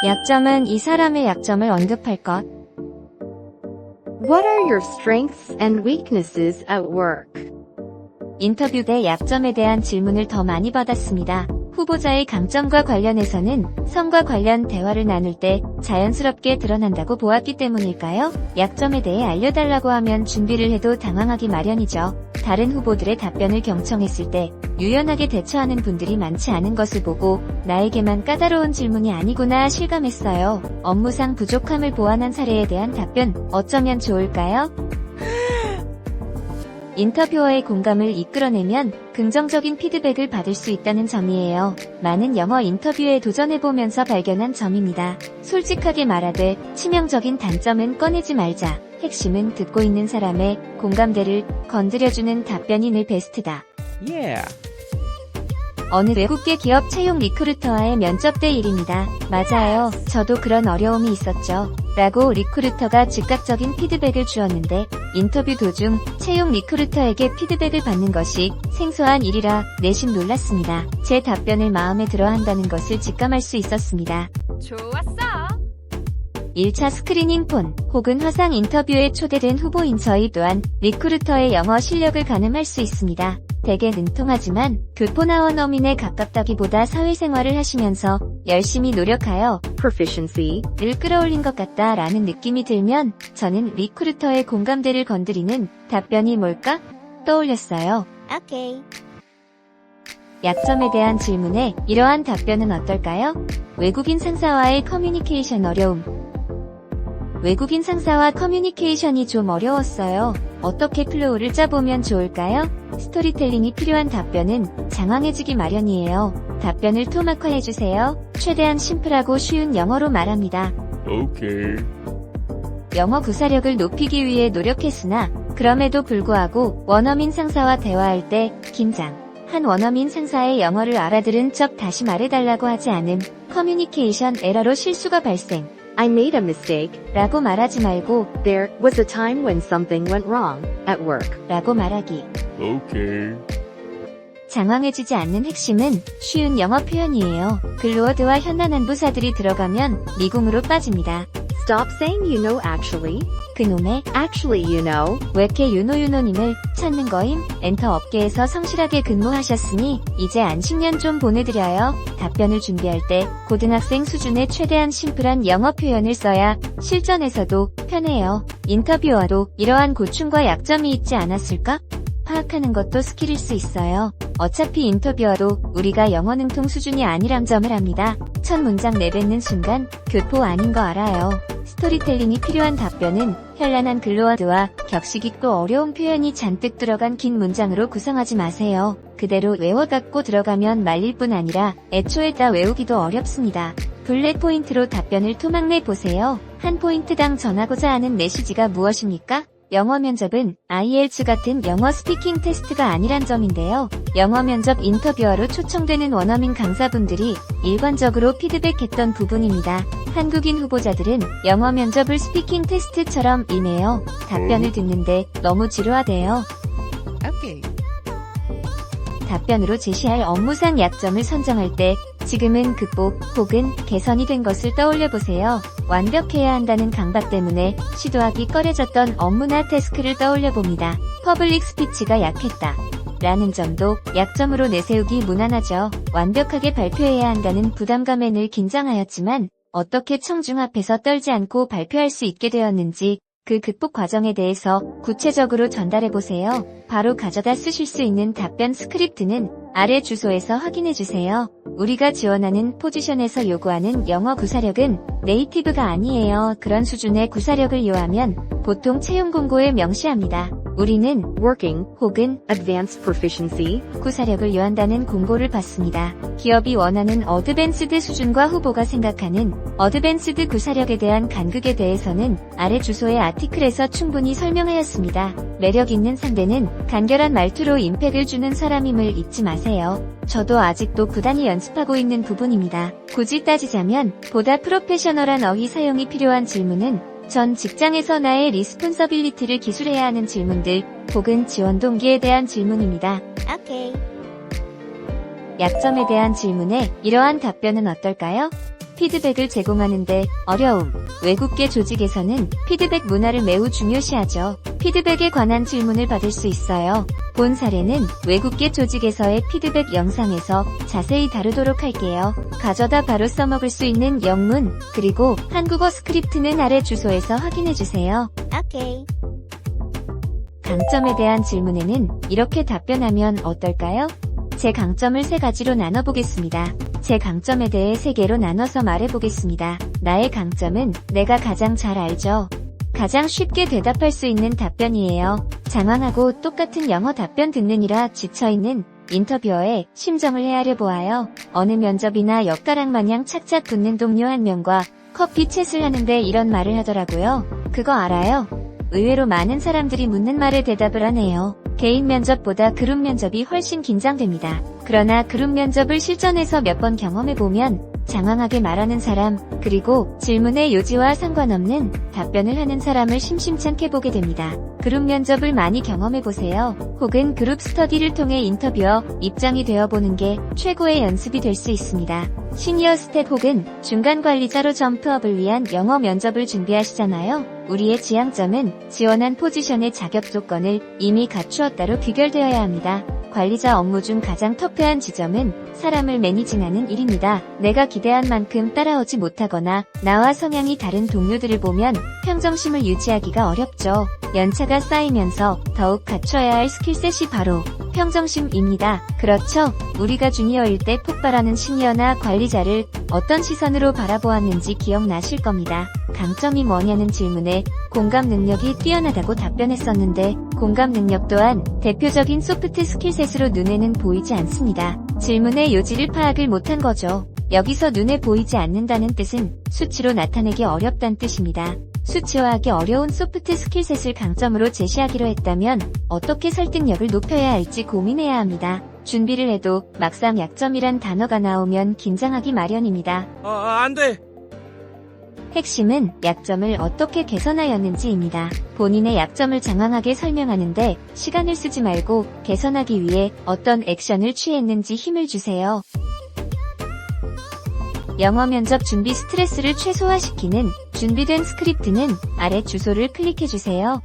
약점은 이 사람의 약점을 언급할 것. What are your strengths and weaknesses at work? 인터뷰 때 약점에 대한 질문을 더 많이 받았습니다. 후보자의 강점과 관련해서는 성과 관련 대화를 나눌 때 자연스럽게 드러난다고 보았기 때문일까요? 약점에 대해 알려달라고 하면 준비를 해도 당황하기 마련이죠. 다른 후보들의 답변을 경청했을 때 유연하게 대처하는 분들이 많지 않은 것을 보고 나에게만 까다로운 질문이 아니구나 실감했어요. 업무상 부족함을 보완한 사례에 대한 답변 어쩌면 좋을까요? 인터뷰어의 공감을 이끌어내면 긍정적인 피드백을 받을 수 있다는 점이에요. 많은 영어 인터뷰에 도전해보면서 발견한 점입니다. 솔직하게 말하되 치명적인 단점은 꺼내지 말자. 핵심은 듣고 있는 사람의 공감대를 건드려주는 답변이 늘 베스트다. Yeah. 어느 외국계 기업 채용 리크루터와의 면접 때 일입니다. 맞아요. 저도 그런 어려움이 있었죠. 라고 리크루터가 즉각적인 피드백을 주었는데 인터뷰 도중 채용 리크루터에게 피드백을 받는 것이 생소한 일이라 내심 놀랐습니다. 제 답변을 마음에 들어 한다는 것을 직감할 수 있었습니다. 좋았어. 1차 스크리닝 폰 혹은 화상 인터뷰에 초대된 후보인 저희 또한 리크루터의 영어 실력을 가늠할 수 있습니다. 대개 능통하지만 교포나원 어민에 가깝다기보다 사회생활을 하시면서 열심히 노력하여 Proficiency. 끌어올린 것 같다라는 느낌이 들면 저는 리크루터의 공감대를 건드리는 답변이 뭘까? 떠올렸어요. 오케이. 약점에 대한 질문에 이러한 답변은 어떨까요? 외국인 상사와의 커뮤니케이션 어려움. 외국인 상사와 커뮤니케이션이 좀 어려웠어요. 어떻게 플로우를 짜보면 좋을까요? 스토리텔링이 필요한 답변은 장황해지기 마련이에요. 답변을 토막화해주세요. 최대한 심플하고 쉬운 영어로 말합니다. Okay. 영어 구사력을 높이기 위해 노력했으나 그럼에도 불구하고 원어민 상사와 대화할 때 긴장. 한 원어민 상사의 영어를 알아들은 척 다시 말해달라고 하지 않음. 커뮤니케이션 에러로 실수가 발생. I made a mistake. 라고 말하지 말고 There was a time when something went wrong at work. 라고 말하기. Okay. 장황해지지 않는 핵심은 쉬운 영어 표현이에요. 글로워드와 현란한 부사들이 들어가면 미궁으로 빠집니다. Stop saying you know actually. 그놈의 Actually you know. 왜케 유노유노님을 찾는 거임? 엔터 업계에서 성실하게 근무하셨으니 이제 안식년 좀 보내드려요. 답변을 준비할 때 고등학생 수준의 최대한 심플한 영어 표현을 써야 실전에서도 편해요. 인터뷰어도 이러한 고충과 약점이 있지 않았을까? 파악하는 것도 스킬일 수 있어요. 어차피 인터뷰어도 우리가 영어 능통 수준이 아니란 점을 압니다. 첫 문장 내뱉는 순간 교포 아닌 거 알아요. 스토리텔링이 필요한 답변은 현란한 글로워드와 격식 있고 어려운 표현이 잔뜩 들어간 긴 문장으로 구성하지 마세요. 그대로 외워갖고 들어가면 말릴 뿐 아니라 애초에 다 외우기도 어렵습니다. 블랙 포인트로 답변을 토막내 보세요. 한 포인트당 전하고자 하는 메시지가 무엇입니까? 영어 면접은 IELTS 같은 영어 스피킹 테스트가 아니란 점인데요. 영어 면접 인터뷰어로 초청되는 원어민 강사분들이 일관적으로 피드백했던 부분입니다. 한국인 후보자들은 영어 면접을 스피킹 테스트처럼 임해요. 답변을 듣는데 너무 지루하대요. Okay. 답변으로 제시할 업무상 약점을 선정할 때 지금은 극복 혹은 개선이 된 것을 떠올려보세요. 완벽해야 한다는 강박 때문에 시도하기 꺼려졌던 업무나 태스크를 떠올려봅니다. 퍼블릭 스피치가 약했다. 라는 점도 약점으로 내세우기 무난하죠. 완벽하게 발표해야 한다는 부담감에 늘 긴장하였지만 어떻게 청중 앞에서 떨지 않고 발표할 수 있게 되었는지 그 극복 과정에 대해서 구체적으로 전달해보세요. 바로 가져다 쓰실 수 있는 답변 스크립트는 아래 주소에서 확인해주세요. 우리가 지원하는 포지션에서 요구하는 영어 구사력은 네이티브가 아니에요. 그런 수준의 구사력을 요하면 보통 채용 공고에 명시합니다. 우리는 Working. 혹은 Advanced proficiency. 구사력을 요한다는 공고를 받습니다. 기업이 원하는 어드밴스드 수준과 후보가 생각하는 어드밴스드 구사력에 대한 간극에 대해서는 아래 주소의 아티클에서 충분히 설명하였습니다. 매력 있는 상대는 간결한 말투로 임팩을 주는 사람임을 잊지 마세요. 저도 아직도 부단히 연습하고 있는 부분입니다. 굳이 따지자면 보다 프로페셔널한 어휘 사용이 필요한 질문은 전 직장에서 나의 리스폰서빌리티를 기술해야 하는 질문들 혹은 지원 동기에 대한 질문입니다. 오케이. 약점에 대한 질문에 이러한 답변은 어떨까요? 피드백을 제공하는데 어려움. 외국계 조직에서는 피드백 문화를 매우 중요시하죠. 피드백에 관한 질문을 받을 수 있어요. 본 사례는 외국계 조직에서의 피드백 영상에서 자세히 다루도록 할게요. 가져다 바로 써먹을 수 있는 영문, 그리고 한국어 스크립트는 아래 주소에서 확인해주세요. Okay. 강점에 대한 질문에는 이렇게 답변하면 어떨까요? 제 강점을 3가지로 나눠보겠습니다. 제 강점에 대해 3개로 나눠서 말해보겠습니다. 나의 강점은 내가 가장 잘 알죠. 가장 쉽게 대답할 수 있는 답변이에요. 장황하고 똑같은 영어 답변 듣느니라 지쳐있는 인터뷰어에 심정을 헤아려 보아요. 어느 면접이나 엿가락 마냥 착착 붙는 동료 한 명과 커피 챗을 하는데 이런 말을 하더라고요. 그거 알아요? 의외로 많은 사람들이 묻는 말에 대답을 하네요. 개인 면접보다 그룹 면접이 훨씬 긴장됩니다. 그러나 그룹 면접을 실전에서 몇 번 경험해보면 장황하게 말하는 사람, 그리고 질문의 요지와 상관없는 답변을 하는 사람을 심심찮게 보게 됩니다. 그룹 면접을 많이 경험해보세요. 혹은 그룹 스터디를 통해 인터뷰어 입장이 되어보는 게 최고의 연습이 될 수 있습니다. 시니어 스텝 혹은 중간 관리자로 점프업을 위한 영어 면접을 준비하시잖아요. 우리의 지향점은 지원한 포지션의 자격 조건을 이미 갖추었다로 귀결되어야 합니다. 관리자 업무 중 가장 터프한 지점은 사람을 매니징하는 일입니다. 내가 기대한 만큼 따라오지 못하거나 나와 성향이 다른 동료들을 보면 평정심을 유지하기가 어렵죠. 연차가 쌓이면서 더욱 갖춰야 할 스킬셋이 바로 평정심입니다. 그렇죠? 우리가 주니어일 때 폭발하는 시니어나 관리자를 어떤 시선으로 바라보았는지 기억나실 겁니다. 강점이 뭐냐는 질문에 공감 능력이 뛰어나다고 답변했었는데 공감 능력 또한 대표적인 소프트 스킬셋으로 눈에는 보이지 않습니다. 질문의 요지를 파악을 못한 거죠. 여기서 눈에 보이지 않는다는 뜻은 수치로 나타내기 어렵다는 뜻입니다. 수치화하기 어려운 소프트 스킬셋을 강점으로 제시하기로 했다면 어떻게 설득력을 높여야 할지 고민해야 합니다. 준비를 해도 막상 약점이란 단어가 나오면 긴장하기 마련입니다. 안 돼. 핵심은 약점을 어떻게 개선하였는지입니다. 본인의 약점을 장황하게 설명하는데 시간을 쓰지 말고 개선하기 위해 어떤 액션을 취했는지 힘을 주세요. 영어 면접 준비 스트레스를 최소화시키는 준비된 스크립트는 아래 주소를 클릭해주세요.